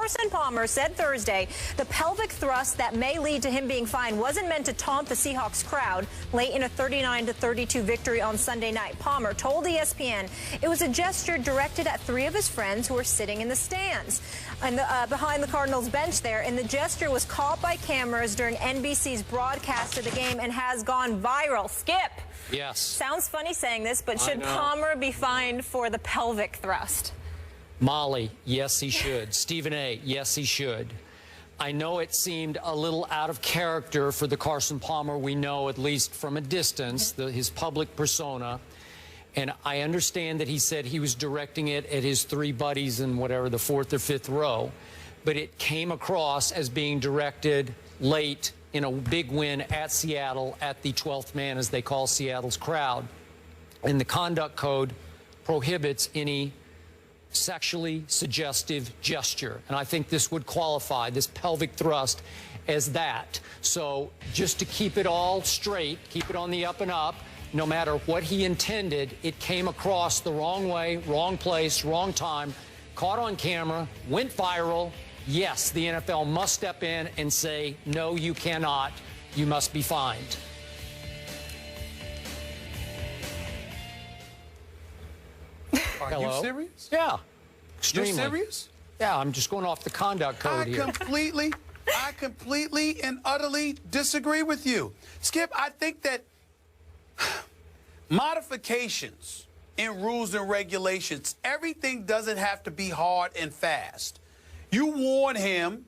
Carson Palmer said Thursday the pelvic thrust that may lead to him being fined wasn't meant to taunt the Seahawks crowd late in a 39-32 victory on Sunday night. Palmer told ESPN it was a gesture directed at three of his friends who were sitting in the stands and behind the Cardinals bench there, and the gesture was caught by cameras during NBC's broadcast of the game and has gone viral. Skip. Yes. Sounds funny saying this, but should Palmer be fined for the pelvic thrust? Molly, yes, he should. Stephen A., yes, he should. I know it seemed a little out of character for the Carson Palmer we know, at least from a distance, his public persona. And I understand that he said he was directing it at his three buddies in whatever, the fourth or fifth row. But it came across as being directed late in a big win at Seattle, at the 12th man, as they call Seattle's crowd. And the conduct code prohibits any sexually suggestive gesture. And I think this would qualify, this pelvic thrust, as that. So just to keep it all straight, keep it on the up and up, no matter what he intended, it came across the wrong way, wrong place, wrong time, caught on camera, went viral. Yes, the NFL must step in and say, no, you cannot. You must be fined. Are Hello? you serious? Yeah. Extremely. You're serious? Yeah, I'm just going off the conduct code here. I completely and utterly disagree with you. Skip, I think that modifications in rules and regulations, everything doesn't have to be hard and fast. You warn him,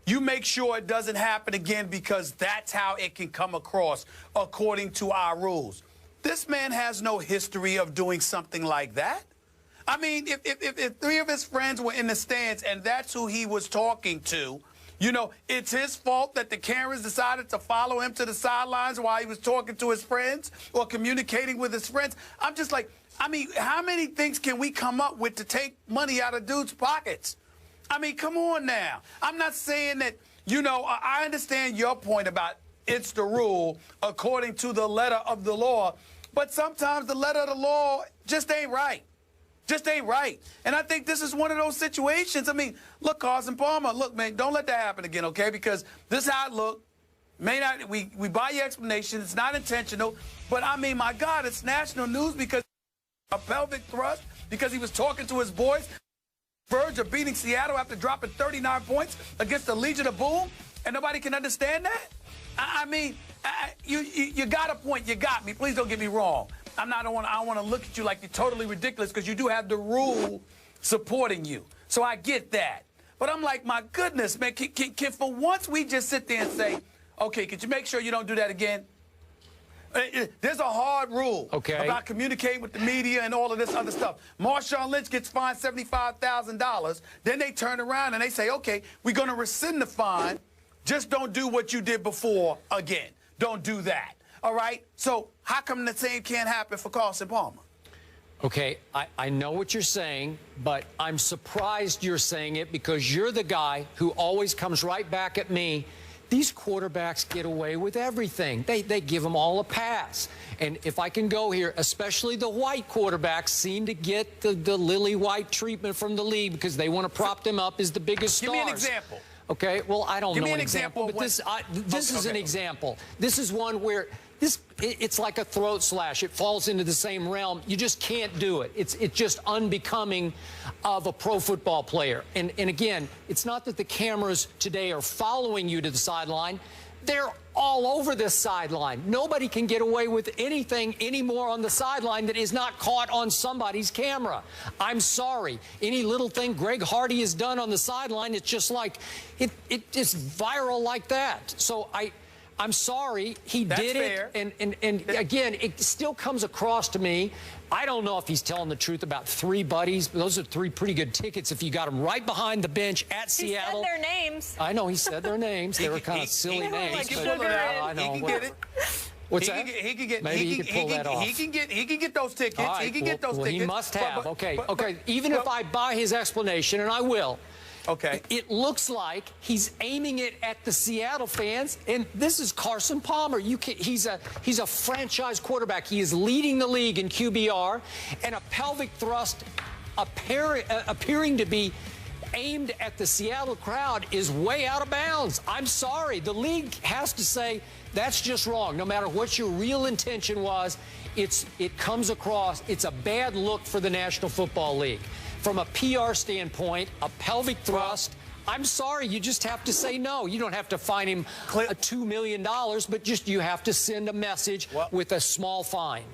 you make sure it doesn't happen again, because that's how it can come across according to our rules. This man has no history of doing something like that. I mean, if three of his friends were in the stands and that's who he was talking to, you know, it's his fault that the cameras decided to follow him to the sidelines while he was talking to his friends or communicating with his friends. I'm just like, I mean, how many things can we come up with to take money out of dudes' pockets? I mean, come on now. I'm not saying that, you know, I understand your point about it's the rule according to the letter of the law, but sometimes the letter of the law just ain't right. Just ain't right. And I think this is one of those situations. I mean, look, Carson Palmer, look, man, don't let that happen again, okay? Because this is how it looked. May not, we buy your explanation. It's not intentional. But, I mean, my God, it's national news because a pelvic thrust, because he was talking to his boys, verge of beating Seattle after dropping 39 points against the Legion of Boom, and nobody can understand that? I mean, you got a point. You got me. Please don't get me wrong. I don't want to look at you like you're totally ridiculous, because you do have the rule supporting you. So I get that. But I'm like, my goodness, man, can for once we just sit there and say, okay, could you make sure you don't do that again? There's a hard rule about communicating with the media and all of this other stuff. Marshawn Lynch gets fined $75,000. Then they turn around and they say, okay, we're going to rescind the fine. Just don't do what you did before again. Don't do that. All right? So how come the same can't happen for Carson Palmer? Okay, I know what you're saying, but I'm surprised you're saying it, because you're the guy who always comes right back at me. These quarterbacks get away with everything. They give them all a pass. And if I can go here, especially the white quarterbacks seem to get the lily white treatment from the league because they want to prop them up as the biggest stars. Give me an example. Okay, well, I don't know an example, but this is an example. This is one where it's like a throat slash. It falls into the same realm. You just can't do it. It's just unbecoming of a pro football player. And again, it's not that the cameras today are following you to the sideline. They're all over this sideline. Nobody can get away with anything anymore on the sideline that is not caught on somebody's camera. I'm sorry. Any little thing Greg Hardy has done on the sideline, it's just like, it's viral like that. So I'm sorry, he did it, and again, it still comes across to me. I don't know if he's telling the truth about three buddies. Those are three pretty good tickets if you got them right behind the bench at Seattle. He said their names. I know he said their names. They were kind of silly names. He can pull it out. I know. He can get it. What's that? Maybe he can pull that off. He can get those tickets. Right, he can get those tickets. He must have. Okay. Even if I buy his explanation, and I will. Okay. It looks like he's aiming it at the Seattle fans, and this is Carson Palmer. He's a franchise quarterback. He is leading the league in QBR, and a pelvic thrust appearing to be aimed at the Seattle crowd is way out of bounds. I'm sorry. The league has to say that's just wrong. No matter what your real intention was, it comes across. It's a bad look for the National Football League. From a PR standpoint, a pelvic thrust, I'm sorry, you just have to say no. You don't have to fine him $2 million, but just you have to send a message with a small fine.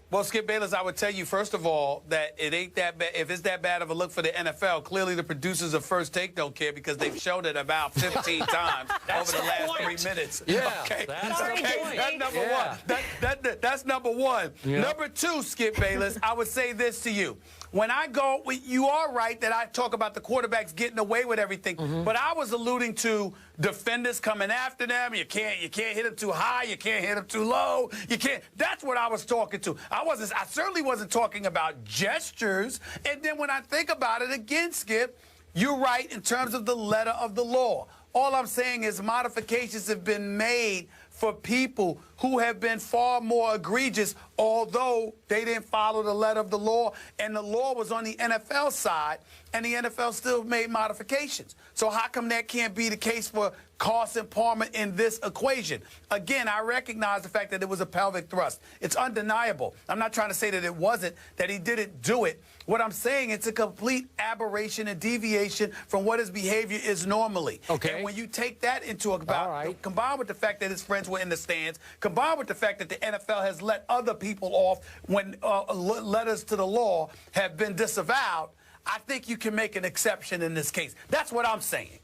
Well, Skip Bayless, I would tell you, first of all, that it ain't that bad. If it's that bad of a look for the NFL, clearly the producers of First Take don't care because they've shown it about 15 times over the last 3 minutes. Yeah, okay. That's That's number one. That's number one. Yeah. Number two, Skip Bayless, I would say this to you. When I go, you are right that I talk about the quarterbacks getting away with everything, but I was alluding to defenders coming after them. You can't hit them too high. You can't hit them too low. You can't. That's what I was talking to. I certainly wasn't talking about gestures. And then when I think about it again, Skip, you're right in terms of the letter of the law. All I'm saying is modifications have been made for people who have been far more egregious, although they didn't follow the letter of the law, and the law was on the NFL side, and the NFL still made modifications. So how come that can't be the case for Carson Palmer in this equation? Again, I recognize the fact that it was a pelvic thrust. It's undeniable. I'm not trying to say that it wasn't, that he didn't do it. What I'm saying, it's a complete aberration and deviation from what his behavior is normally. Okay. And when you take that into account, combined with the fact that his friends were in the stands, combined with the fact that the NFL has let other people off when letters to the law have been disavowed, I think you can make an exception in this case. That's what I'm saying.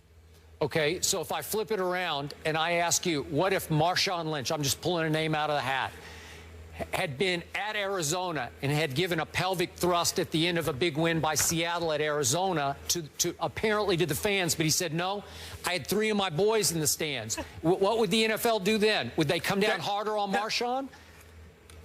Okay, so if I flip it around and I ask you, what if Marshawn Lynch, I'm just pulling a name out of the hat, had been at Arizona and had given a pelvic thrust at the end of a big win by Seattle at Arizona to apparently to the fans, but he said, no, I had 3 of my boys in the stands. What would the NFL do then? Would they come down harder on Marshawn?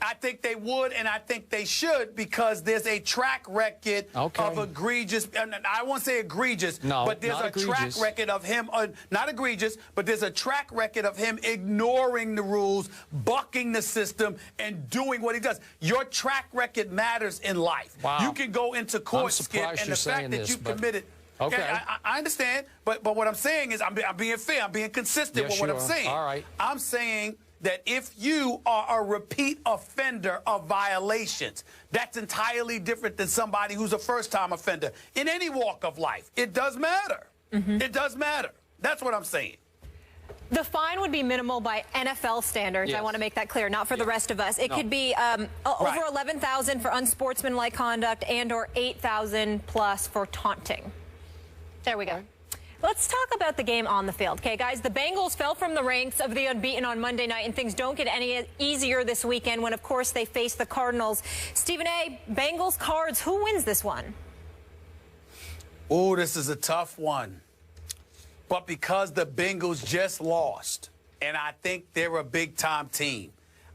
I think they would, and I think they should, because there's a track record of egregious, and I won't say egregious, but there's a track record of him, not egregious, but there's a track record of him ignoring the rules, bucking the system, and doing what he does. Your track record matters in life. Wow. You can go into court, Skip, and the fact that you committed... Okay, I understand, but what I'm saying is I'm being fair, I'm being consistent with what I'm saying. All right. I'm saying that if you are a repeat offender of violations, that's entirely different than somebody who's a first-time offender in any walk of life. It does matter. It does matter. That's what I'm saying. The fine would be minimal by NFL standards. Yes. I want to make that clear, not for the rest of us. It could be over 11,000 for unsportsmanlike conduct and or 8,000 plus for taunting. There we go. Let's talk about the game on the field. Okay, guys, the Bengals fell from the ranks of the unbeaten on Monday night, and things don't get any easier this weekend when, of course, they face the Cardinals. Stephen A., Bengals, Cards, who wins this one? Oh, this is a tough one. But because the Bengals just lost, and I think they're a big-time team,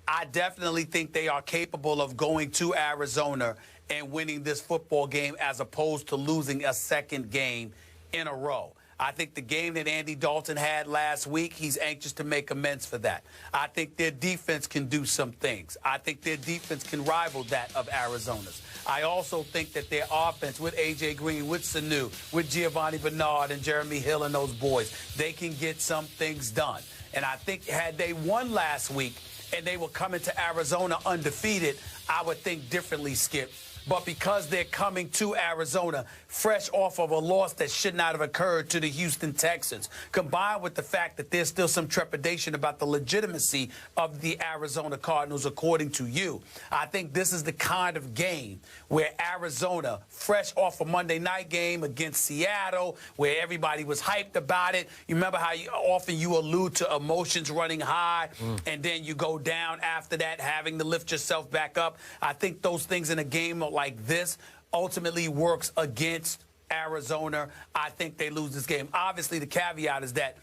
I definitely think they are capable of going to Arizona and winning this football game as opposed to losing a second game in a row. I think the game that Andy Dalton had last week, he's anxious to make amends for that. I think their defense can do some things. I think their defense can rival that of Arizona's. I also think that their offense with A.J. Green, with Sanu, with Giovanni Bernard and Jeremy Hill and those boys, they can get some things done. And I think had they won last week and they were coming to Arizona undefeated, I would think differently, Skip. But because they're coming to Arizona fresh off of a loss that should not have occurred to the Houston Texans, combined with the fact that there's still some trepidation about the legitimacy of the Arizona Cardinals, according to you, I think this is the kind of game where Arizona, fresh off a Monday night game against Seattle, where everybody was hyped about it. You remember how often you allude to emotions running high, and then you go down after that, having to lift yourself back up. I think those things in a game like this ultimately works against Arizona. I think they lose this game. Obviously, the caveat is that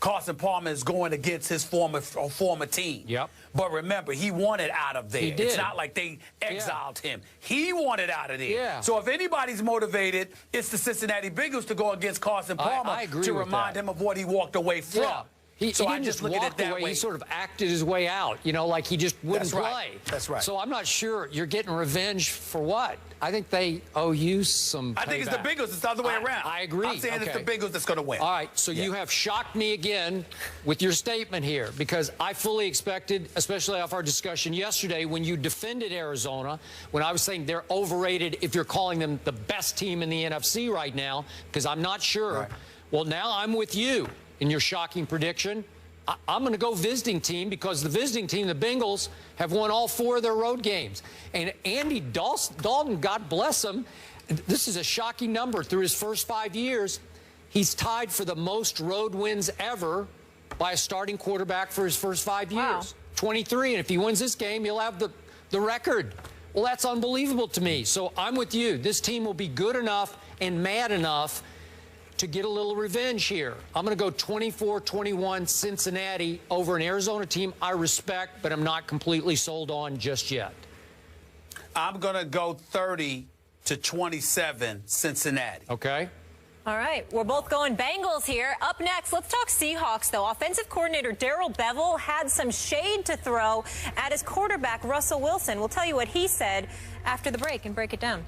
Carson Palmer is going against his former team. Yep. But remember, he wanted out of there. He did. It's not like they exiled him. He wanted out of there. Yeah. So if anybody's motivated, it's the Cincinnati Bengals to go against Carson Palmer I agree to with remind that. him of what he walked away from. Yeah. He didn't just walk away. He sort of acted his way out, you know, like he just wouldn't play. That's right. So I'm not sure you're getting revenge for what. I think they owe you some payback. I think it's the Bengals. It's the other way around. I agree. I'm saying it's the Bengals that's going to win. All right, so you have shocked me again with your statement here, because I fully expected, especially off our discussion yesterday when you defended Arizona, when I was saying they're overrated if you're calling them the best team in the NFC right now, because I'm not sure. Right. Well, now I'm with you in your shocking prediction. I'm going to go visiting team, because the visiting team, the Bengals, have won all 4 of their road games. And Andy Dalton, God bless him, this is a shocking number. Through his first 5 years, he's tied for the most road wins ever by a starting quarterback for his first 5 years. Wow. 23. And if he wins this game, he'll have the record. Well, that's unbelievable to me. So I'm with you. This team will be good enough and mad enough to get a little revenge here. I'm going to go 24-21 Cincinnati over an Arizona team I respect, but I'm not completely sold on just yet. I'm going to go 30-27 Cincinnati. Okay. All right, we're both going Bengals here. Up next, let's talk Seahawks, though. Offensive coordinator Darrell Bevell had some shade to throw at his quarterback, Russell Wilson. We'll tell you what he said after the break and break it down.